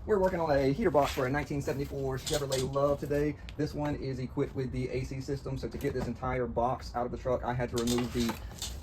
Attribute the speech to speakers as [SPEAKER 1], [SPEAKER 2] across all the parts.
[SPEAKER 1] We're working on a heater box for a 1974 Chevrolet Luv today. This one is equipped with the AC system, so to get this entire box out of the truck, I had to remove the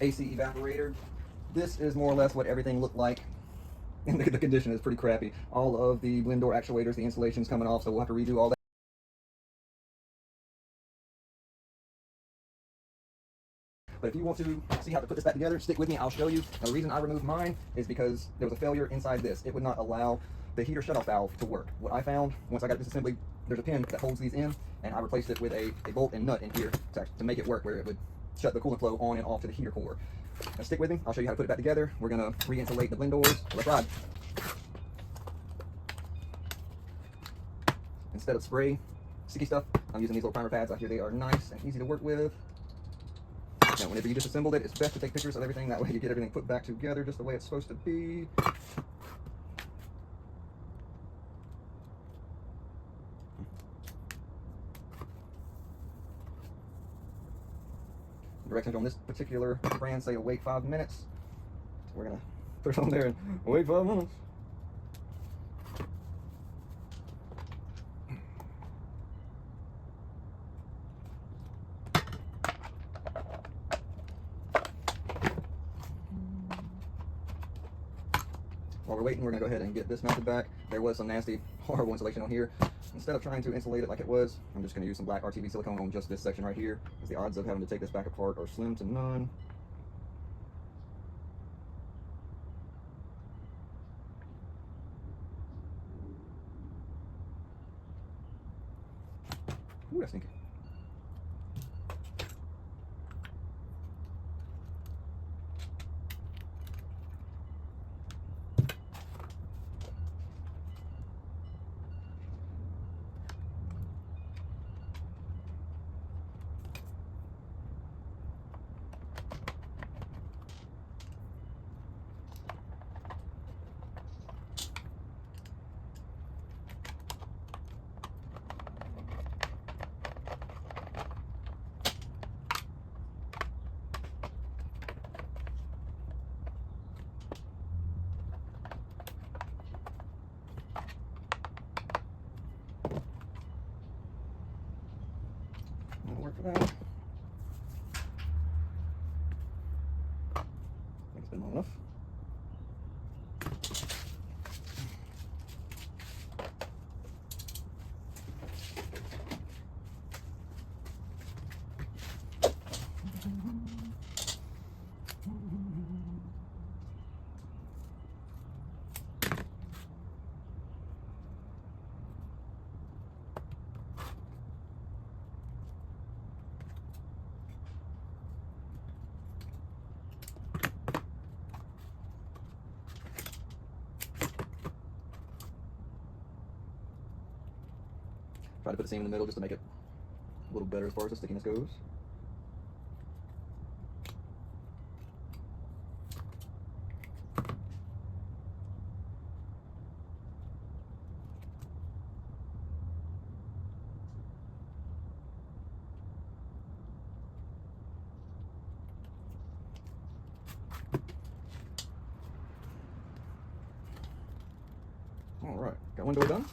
[SPEAKER 1] AC evaporator. This is more or less what everything looked like, and the condition is pretty crappy. All of the blend door actuators, the insulation's coming off, so we'll have to redo all that. But if you want to see how to put this back together, stick with me, I'll show you. Now, the reason I removed mine is because there was a failure inside this. It would not allow the heater shutoff valve to work. What I found, once I got this assembly, there's a pin that holds these in, and I replaced it with a bolt and nut in here to make it work, where it would shut the coolant flow on and off to the heater core. Now stick with me, I'll show you how to put it back together. We're gonna re-insulate the blend doors. Let's ride. Instead of spray, sticky stuff, I'm using these little primer pads out here. They are nice and easy to work with. Now, whenever you disassemble it, it's best to take pictures of everything. That way you get everything put back together just the way it's supposed to be. Directions on this particular brand say to wait 5 minutes. So we're going to put it on there and wait 5 minutes. While we're waiting, we're going to go ahead and get this mounted back. There was some nasty, horrible insulation on here. Instead of trying to insulate it like it was, I'm just going to use some black RTV silicone on just this section right here, because the odds of having to take this back apart are slim to none. Ooh, that's stinky. That'll work for that. I think it's been long enough. Try to put the seam in the middle just to make it a little better as far as the stickiness goes. All right, got one door done.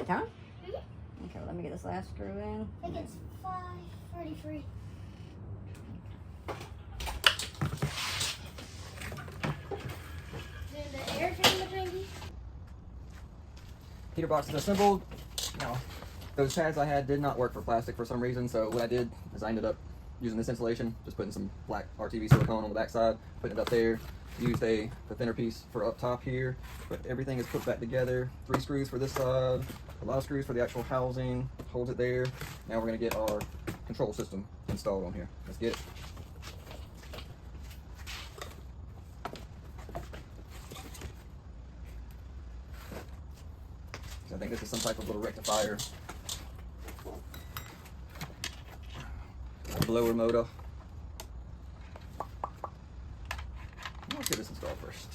[SPEAKER 2] huh? Okay, well, let me get this last screw in.
[SPEAKER 3] I think it's 533. Then the air fan between.
[SPEAKER 1] Heater box is assembled. Now, those pads I had did not work for plastic for some reason, so what I did is I ended up using this insulation, just putting some black RTV silicone on the back side, putting it up there, used the thinner piece for up top here, but everything is put back together. 3 screws for this side, a lot of screws for the actual housing, holds it there. Now we're gonna get our control system installed on here. Let's get it. So I think this is some type of little rectifier. Blower motor. Let's get this installed first.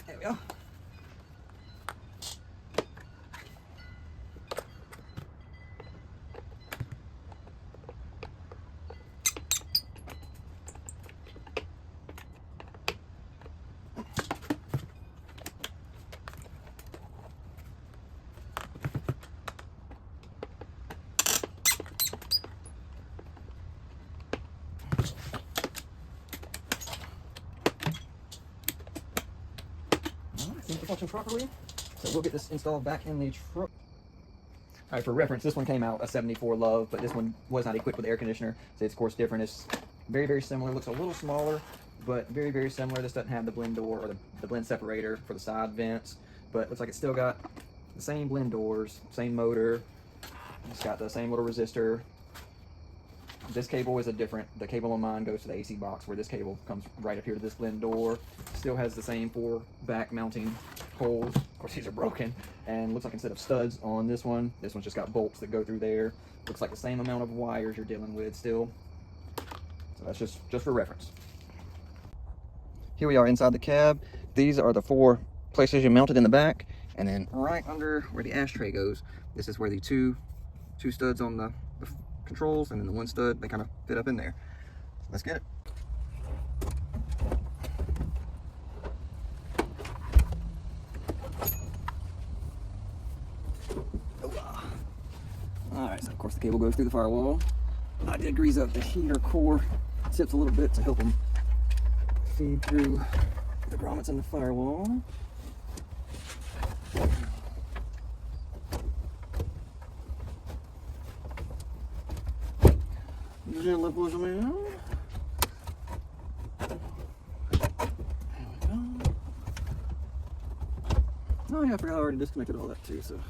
[SPEAKER 1] There we go. Seems to function properly. So we'll get this installed back in the truck. All right, for reference, this one came out a 74 Luv, but this one was not equipped with air conditioner, so it's of course different. It's very, very similar. Looks a little smaller, but very, very similar. This doesn't have the blend door or the blend separator for the side vents, but looks like it's still got the same blend doors, same motor. It's got the same little resistor. This cable is the cable on mine goes to the AC box, where this cable comes right up here to this blend door. Still has the same 4 back mounting holes. Of course, these are broken. And looks like instead of studs on this one's just got bolts that go through there. Looks like the same amount of wires you're dealing with still. So that's just for reference. Here we are inside the cab. These are the 4 places you mount it in the back. And then right under where the ashtray goes, this is where the two studs on the controls, and then the 1 stud, they kind of fit up in there. Let's get it. Alright, so of course the cable goes through the firewall. I did grease up the heater core tips a little bit to help them feed through the grommets in the firewall. There we go. Oh yeah, I forgot I already disconnected all that too, so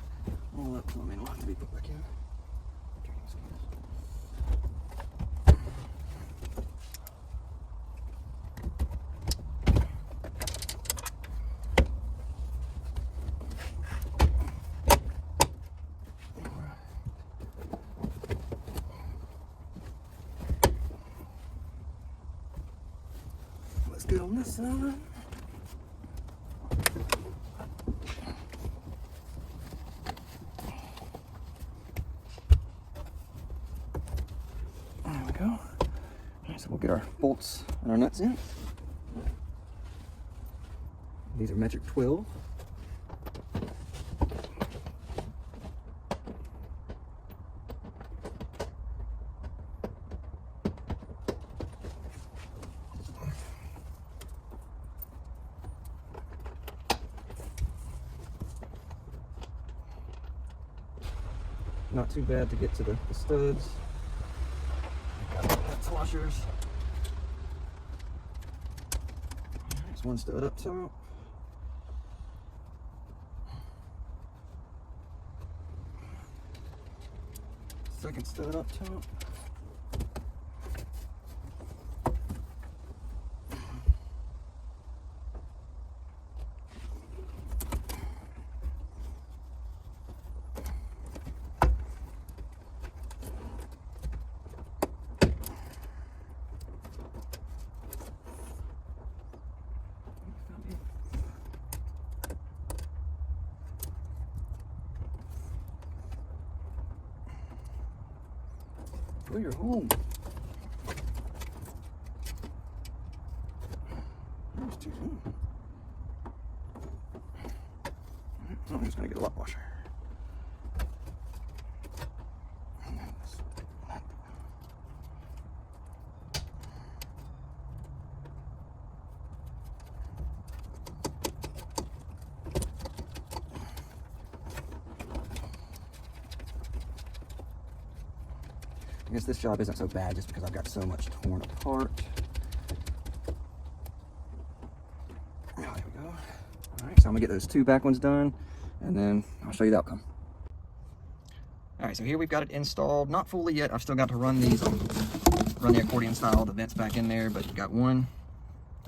[SPEAKER 1] all that plumbing will have to be put back in. Let's get on this side. There we go. All right, so we'll get our bolts and our nuts in. These are metric 12. Not too bad to get to the studs. Got nuts washers. There's one stud up top. Second stud up top. Oh, you're home. There's two. I'm just gonna get a lot washer. I guess this job isn't so bad just because I've got so much torn apart. Oh, there we go. All right, so I'm gonna get those two back ones done, and then I'll show you the outcome. All right, so here we've got it installed. Not fully yet. I've still got to run these, run the accordion style, the vents back in there, but you've got one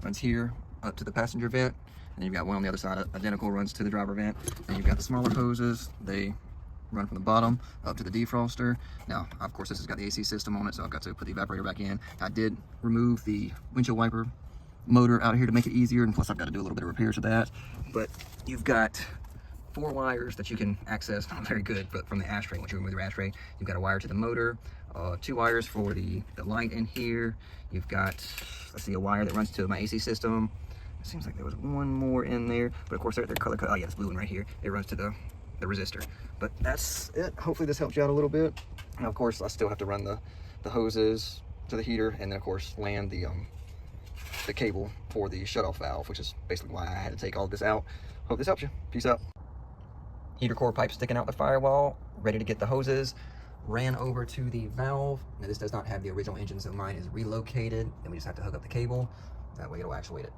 [SPEAKER 1] runs here up to the passenger vent, and you've got one on the other side, identical, runs to the driver vent. And you've got the smaller hoses. They run from the bottom up to the defroster. Now, of course, this has got the AC system on it, so I've got to put the evaporator back in. I did remove the windshield wiper motor out of here to make it easier, and plus I've got to do a little bit of repairs to that. But you've got 4 wires that you can access, not very good, but from the ashtray. Once you remove the ashtray, you've got a wire to the motor, 2 wires for the light in here. You've got, let's see, a wire that runs to my AC system. It seems like there was one more in there, but of course they're color coded. Oh yeah, this blue one right here. It runs to the resistor. But that's it. Hopefully this helps you out a little bit. Now, of course, I still have to run the hoses to the heater, and then of course land the cable for the shutoff valve, which is basically why I had to take all of this out. Hope this helps you. Peace out. Heater core pipe sticking out the firewall, ready to get the hoses. Ran over to the valve. Now this does not have the original engine, so mine is relocated, and we just have to hook up the cable. That way it'll actuate it.